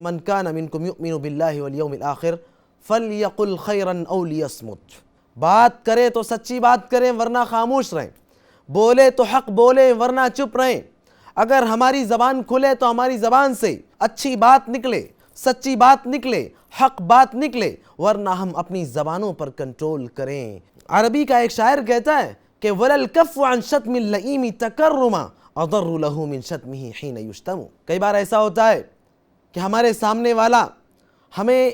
من کان منکم یؤمن باللہ والیوم الآخر فلیقل خیرا او لیصمت، بات کرے تو سچی بات کریں ورنہ خاموش رہیں، بولے تو حق بولے ورنہ چپ رہیں۔ اگر ہماری زبان کھلے تو ہماری زبان سے اچھی بات نکلے، سچی بات نکلے، حق بات نکلے، ورنہ ہم اپنی زبانوں پر کنٹرول کریں۔ عربی کا ایک شاعر کہتا ہے کہ وَلَا الْكَفُّ عَنْ شَتْمِ اللَّئِيمِ تَكَرُّمًا أَضَرُّ لَهُ مِنْ شَتْمِهِ حِينَ يُشْتَمُ۔ کئی بار ایسا ہوتا ہے کہ ہمارے سامنے والا ہمیں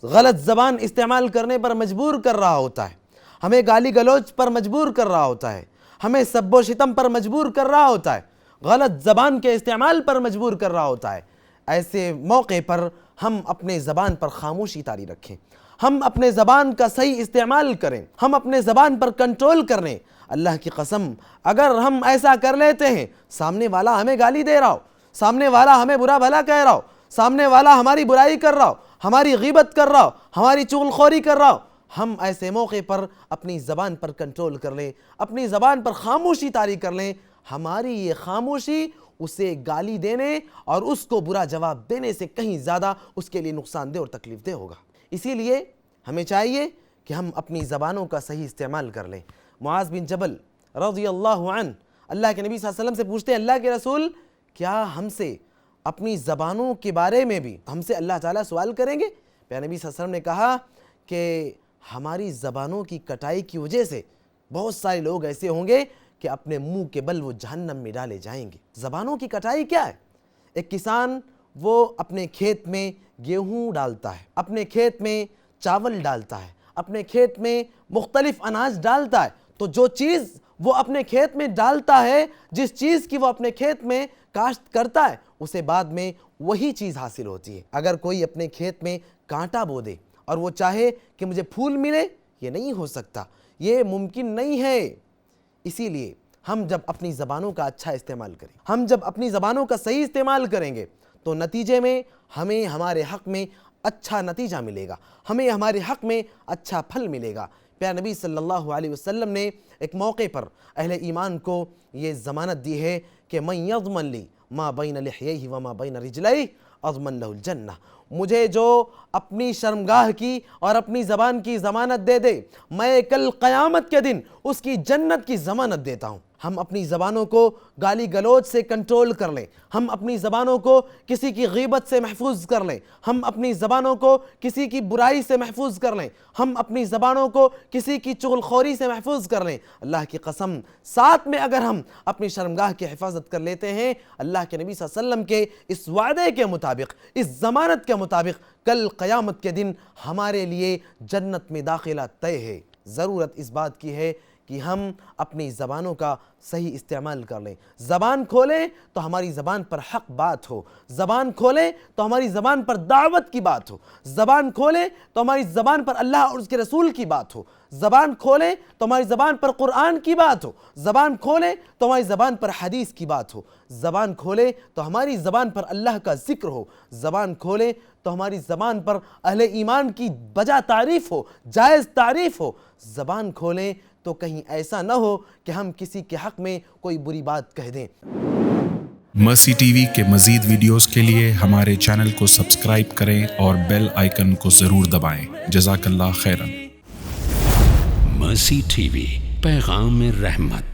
غلط زبان استعمال کرنے پر مجبور کر رہا ہوتا ہے، ہمیں گالی گلوچ پر مجبور کر رہا ہوتا ہے، ہمیں سب و شتم پر مجبور کر رہا ہوتا ہے، غلط زبان کے استعمال پر مجبور کر رہا ہوتا ہے۔ ایسے موقع پر ہم اپنے زبان پر خاموشی طاری رکھیں، ہم اپنے زبان کا صحیح استعمال کریں، ہم اپنے زبان پر کنٹرول کریں۔ اللہ کی قسم اگر ہم ایسا کر لیتے ہیں، سامنے والا ہمیں گالی دے رہا ہو، سامنے والا ہمیں برا بھلا کہہ رہا ہو، سامنے والا ہماری برائی کر رہا ہو، ہماری غیبت کر رہا ہو، ہماری چغل خوری کر رہا ہو، ہم ایسے موقع پر اپنی زبان پر کنٹرول کر لیں، اپنی زبان پر خاموشی طاری کر لیں۔ ہماری یہ خاموشی اسے گالی دینے اور اس کو برا جواب دینے سے کہیں زیادہ اس کے لیے نقصان دہ اور تکلیف دہ ہوگا۔ اسی لیے ہمیں چاہیے کہ ہم اپنی زبانوں کا صحیح استعمال کر لیں۔ معاذ بن جبل رضی اللہ عنہ اللہ کے نبی صلی اللہ علیہ وسلم سے پوچھتے ہیں، اللہ کے رسول کیا ہم سے اپنی زبانوں کے بارے میں بھی ہم سے اللہ تعالیٰ سوال کریں گے؟ پیارے نبی صلی اللہ علیہ وسلم نے کہا کہ ہماری زبانوں کی کٹائی کی وجہ سے بہت سارے لوگ ایسے ہوں گے کہ اپنے منہ کے بل وہ جہنم میں ڈالے جائیں گے۔ زبانوں کی کٹائی کیا ہے؟ ایک کسان وہ اپنے کھیت میں گیہوں ڈالتا ہے، اپنے کھیت میں چاول ڈالتا ہے، اپنے کھیت میں مختلف اناج ڈالتا ہے، تو جو چیز وہ اپنے کھیت میں ڈالتا ہے، جس چیز کی وہ اپنے کھیت میں کاشت کرتا ہے، اسے بعد میں وہی چیز حاصل ہوتی ہے۔ اگر کوئی اپنے کھیت میں کانٹا بو دے اور وہ چاہے کہ مجھے پھول ملے، یہ نہیں ہو سکتا، یہ ممکن نہیں ہے۔ اسی لیے ہم جب اپنی زبانوں کا اچھا استعمال کریں، ہم جب اپنی زبانوں کا صحیح استعمال کریں گے تو نتیجے میں ہمیں ہمارے حق میں اچھا نتیجہ ملے گا، ہمیں ہمارے حق میں اچھا پھل ملے گا۔ پیارے نبی صلی اللہ علیہ وسلم نے ایک موقع پر اہل ایمان کو یہ ضمانت دی ہے کہ من یضمن لی ما بین لحییہ وما بین رجلیہ اضمن لہ الجنہ، مجھے جو اپنی شرمگاہ کی اور اپنی زبان کی ضمانت دے دے، میں کل قیامت کے دن اس کی جنت کی ضمانت دیتا ہوں۔ ہم اپنی زبانوں کو گالی گلوچ سے کنٹرول کر لیں، ہم اپنی زبانوں کو کسی کی غیبت سے محفوظ کر لیں، ہم اپنی زبانوں کو کسی کی برائی سے محفوظ کر لیں، ہم اپنی زبانوں کو کسی کی چغل خوری سے محفوظ کر لیں۔ اللہ کی قسم ساتھ میں اگر ہم اپنی شرمگاہ کی حفاظت کر لیتے ہیں، اللہ کے نبی صلی اللہ علیہ وسلم کے اس وعدے کے مطابق، اس ضمانت کے مطابق، کل قیامت کے دن ہمارے لیے جنت میں داخلہ طے ہے۔ ضرورت اس بات کی ہے کہ ہم اپنی زبانوں کا صحیح استعمال کر لیں۔ زبان کھولیں تو ہماری زبان پر حق بات ہو، زبان کھولیں تو ہماری زبان پر دعوت کی بات ہو، زبان کھولیں تو ہماری زبان پر اللہ اور اس کے رسول کی بات ہو، زبان کھولیں تو ہماری زبان پر قرآن کی بات ہو، زبان کھولیں تو ہماری زبان پر حدیث کی بات ہو، زبان کھولیں تو ہماری زبان پر اللہ کا ذکر ہو، زبان کھولیں تو ہماری زبان پر اہل ایمان کی بجا تعریف ہو، جائز تعریف ہو۔ زبان کھولیں تو کہیں ایسا نہ ہو کہ ہم کسی کے حق میں کوئی بری بات کہہ دیں۔ مرسی ٹی وی کے مزید ویڈیوز کے لیے ہمارے چینل کو سبسکرائب کریں اور بیل آئیکن کو ضرور دبائیں۔ جزاک اللہ خیرن۔ مرسی ٹی وی، پیغام رحمت۔